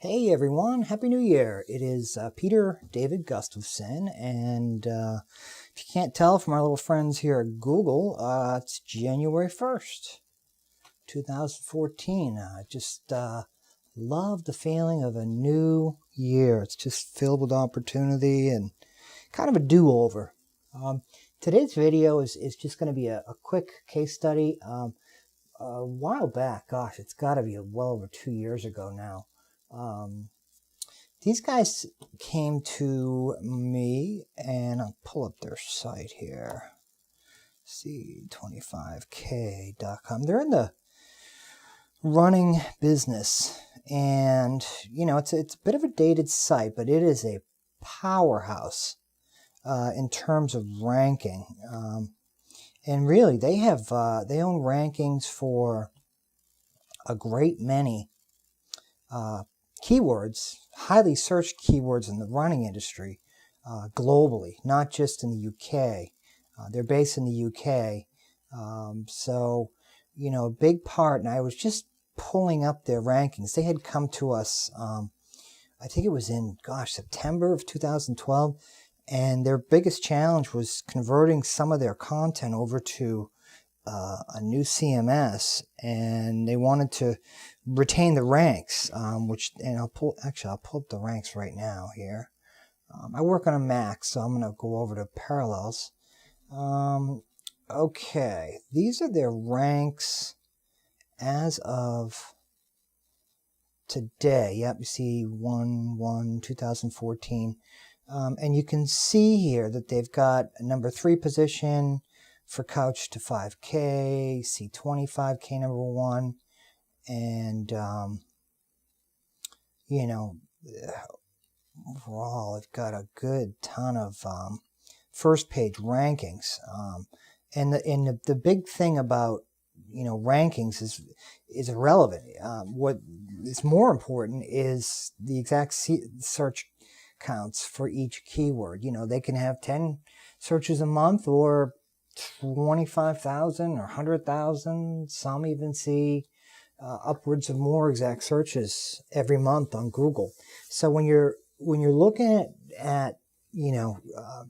Hey everyone, Happy New Year. It is Peter David Gustafson, and if you can't tell from our little friends here at Google, it's January 1st, 2014. Just love the feeling of a new year. It's just filled with opportunity and kind of a do-over. Today's video is just going to be a quick case study. A while back, gosh, it's got to be well over 2 years ago now. These guys came to me, and I'll pull up their site here, C25k.com. They're in the running business, and it's a bit of a dated site, but it is a powerhouse in terms of ranking. And really, they own rankings for a great many keywords, highly searched keywords in the running industry globally, not just in the UK. They're based in the UK. So, a big part, and I was just pulling up their rankings. They had come to us, I think it was in, September of 2012, and their biggest challenge was converting some of their content over to a new CMS, and they wanted to retain the ranks, and I'll pull up the ranks right now here. I work on a Mac, so I'm going to go over to Parallels. Okay, these are their ranks as of today. Yep, you see 1/1/2014. And you can see here that they've got a number 3 position for Couch to 5K, C25k number 1, and overall they've got a good ton of first page rankings. And the big thing about rankings is irrelevant. What is more important is the exact search counts for each keyword. They can have 10 searches a month, or 25,000 or 100,000. Some even see upwards of more exact searches every month on Google. So when you're looking at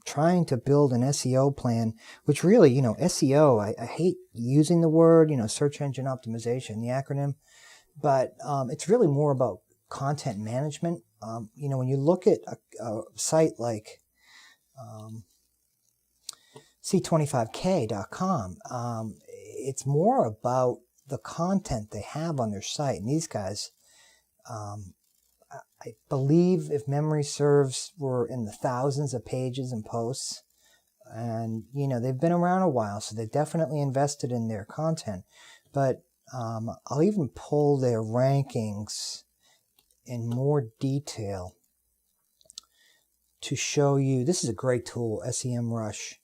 trying to build an SEO plan, which really, SEO, I hate using the word, search engine optimization, the acronym, but it's really more about content management. When you look at a site like C25k.com, it's more about the content they have on their site. And these guys, I believe, if memory serves, were in the thousands of pages and posts. And, they've been around a while, so they definitely invested in their content. But I'll even pull their rankings in more detail to show you. This is a great tool, SEMrush.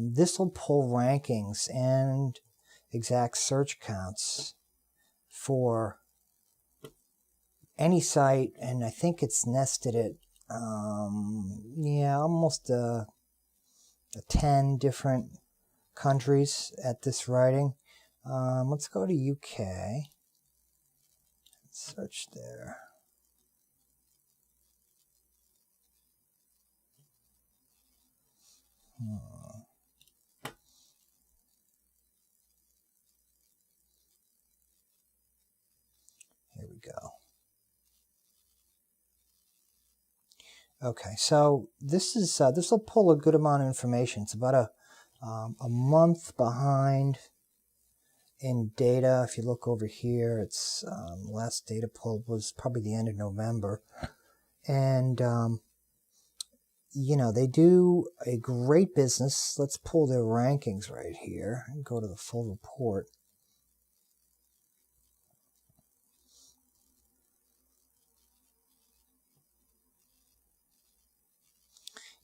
This will pull rankings and exact search counts for any site, and I think it's nested at almost 10 different countries at this writing. Let's go to UK. Search there. Here we go. Okay, so this will pull a good amount of information. It's about a month behind in data. If you look over here, it's last data pull was probably the end of November, and they do a great business. Let's pull their rankings right here and go to the full report.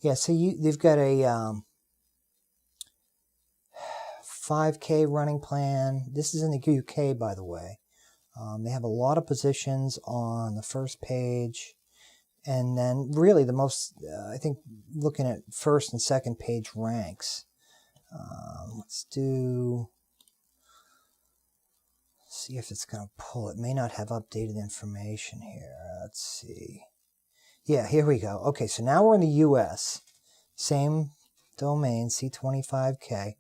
Yeah, so they've got a 5K running plan. This is in the UK, by the way. They have a lot of positions on the first page. And then really the most, I think, looking at first and second page ranks. Let's see if it's going to pull. It may not have updated information here. let's see. Yeah, here we go. Okay, so now we're in the US. Same domain, C25k.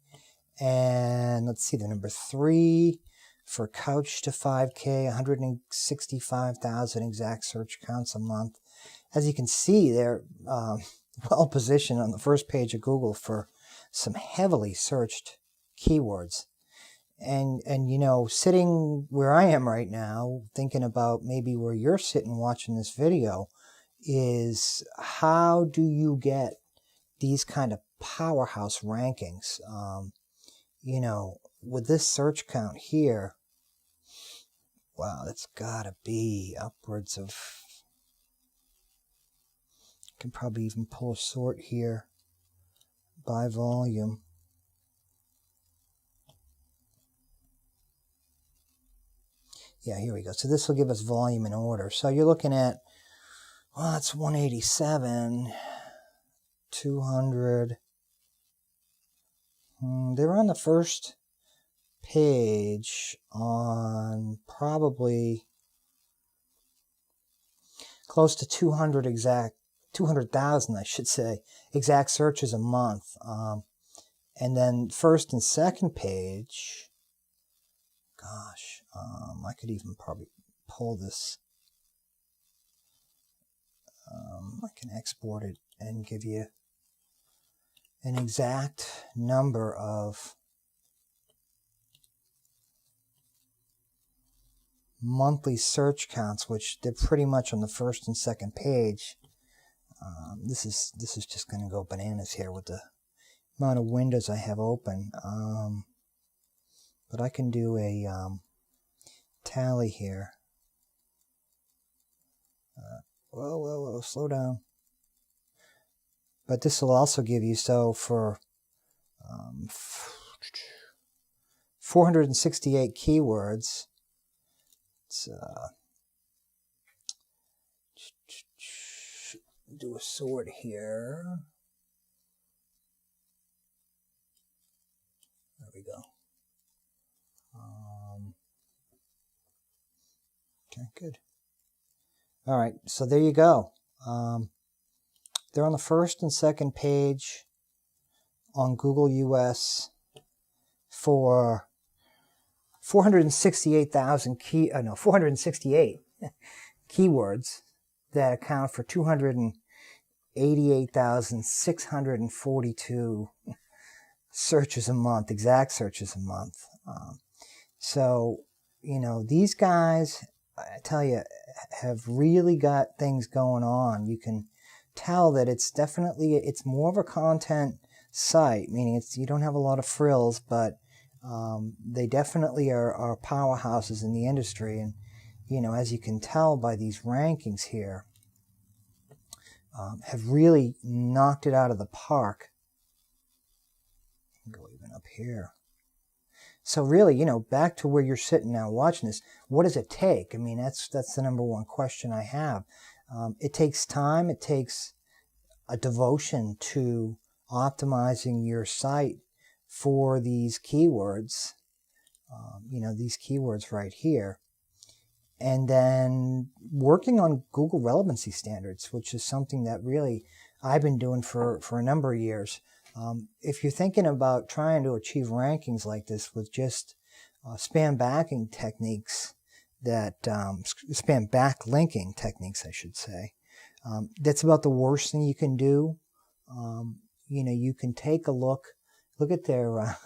And let's see, the number 3 for couch to 5k, 165,000 exact search counts a month. As you can see, they're well positioned on the first page of Google for some heavily searched keywords. And you know, sitting where I am right now, thinking about maybe where you're sitting watching this video, is how do you get these kind of powerhouse rankings? You know, with this search count here, wow, that's gotta be upwards of, I can probably even pull a sort here by volume. Yeah, here we go. So this will give us volume and order. So you're looking at, well, that's 187, 200. They're on the first page on probably close to 200,000, I should say, exact searches a month. And then first and second page, gosh, I could even probably pull this. I can export it and give you an exact number of monthly search counts, which they're pretty much on the first and second page. This is just going to go bananas here with the amount of windows I have open. But I can do a tally here. Whoa, slow down. But this will also give you, so for 468 keywords, let's do a sort here. There we go. Okay, good. All right, so there you go. They're on the first and second page on Google US for 468 keywords that account for 288,642 searches a month, exact searches a month. So, you know, these guys, I tell you, have really got things going on. You can tell that it's more of a content site, meaning you don't have a lot of frills, but they definitely are powerhouses in the industry. And, you know, as you can tell by these rankings here, have really knocked it out of the park. Go even up here. So really, you know, back to where you're sitting now watching this, what does it take? I mean, that's the number one question I have. It takes time. It takes a devotion to optimizing your site for these keywords, you know, these keywords right here. And then working on Google relevancy standards, which is something that really I've been doing for a number of years. If you're thinking about trying to achieve rankings like this with just spam backing techniques, spam backlinking techniques, I should say, that's about the worst thing you can do. You know, you can take a look at their,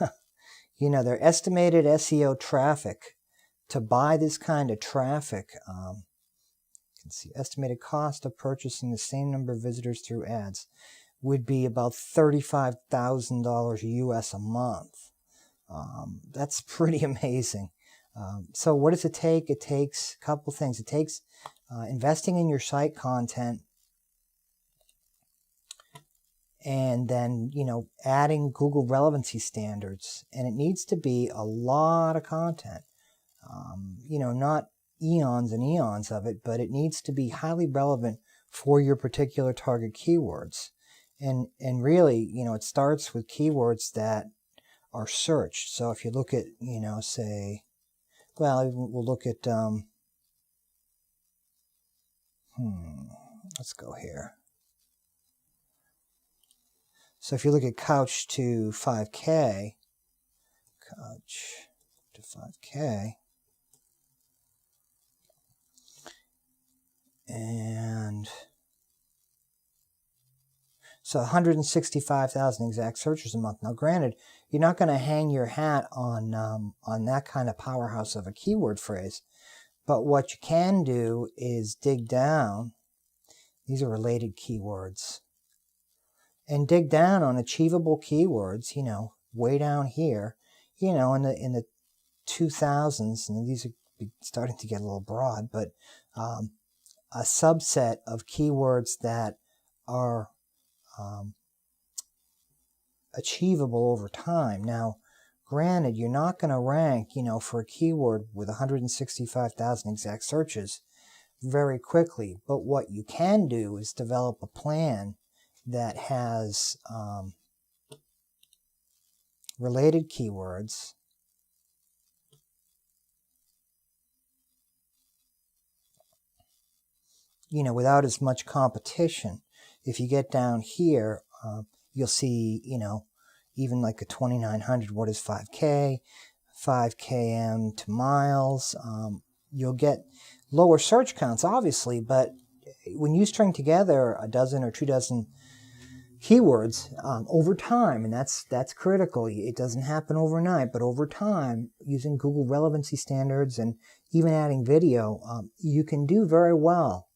you know, their estimated SEO traffic to buy this kind of traffic. You can see estimated cost of purchasing the same number of visitors through ads would be about $35,000 US a month. That's pretty amazing. So what does it take? It takes a couple things. It takes investing in your site content, and then, you know, adding Google relevancy standards. And it needs to be a lot of content. You know, not eons and eons of it, but it needs to be highly relevant for your particular target keywords. And really, you know, it starts with keywords that are searched. So if you look at, you know, say, well, we'll look at, Let's go here. So if you look at couch to 5K, couch to 5K, and so 165,000 exact searches a month. Now, granted, you're not going to hang your hat on that kind of powerhouse of a keyword phrase, but what you can do is dig down. These are related keywords, and dig down on achievable keywords. Way down here, in the 2000s, and these are starting to get a little broad, but a subset of keywords that are achievable over time. Now, granted, you're not going to rank, for a keyword with 165,000 exact searches very quickly, but what you can do is develop a plan that has related keywords, without as much competition. If you get down here, you'll see, even like a 2900, what is 5K, 5 km to miles. You'll get lower search counts, obviously, but when you string together a dozen or 2 dozen keywords over time, and that's critical. It doesn't happen overnight, but over time, using Google relevancy standards and even adding video, you can do very well.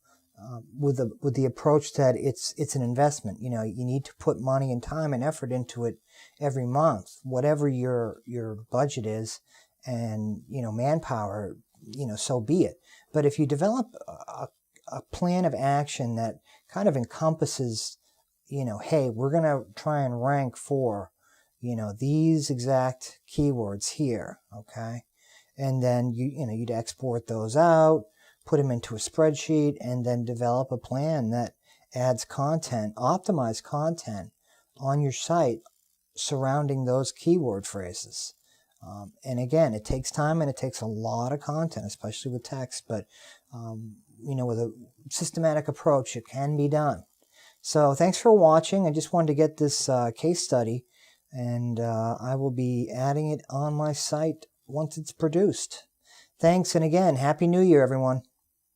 With the approach that it's an investment. You need to put money and time and effort into it every month, whatever your budget is, and manpower, so be it. But if you develop a plan of action that kind of encompasses, hey, we're gonna try and rank for, these exact keywords here, okay, and then you'd export those out, put them into a spreadsheet, and then develop a plan that adds content, optimized content on your site surrounding those keyword phrases. And again, it takes time and it takes a lot of content, especially with text, but with a systematic approach, it can be done. So thanks for watching. I just wanted to get this case study, and I will be adding it on my site once it's produced. Thanks, and again, Happy New Year, everyone.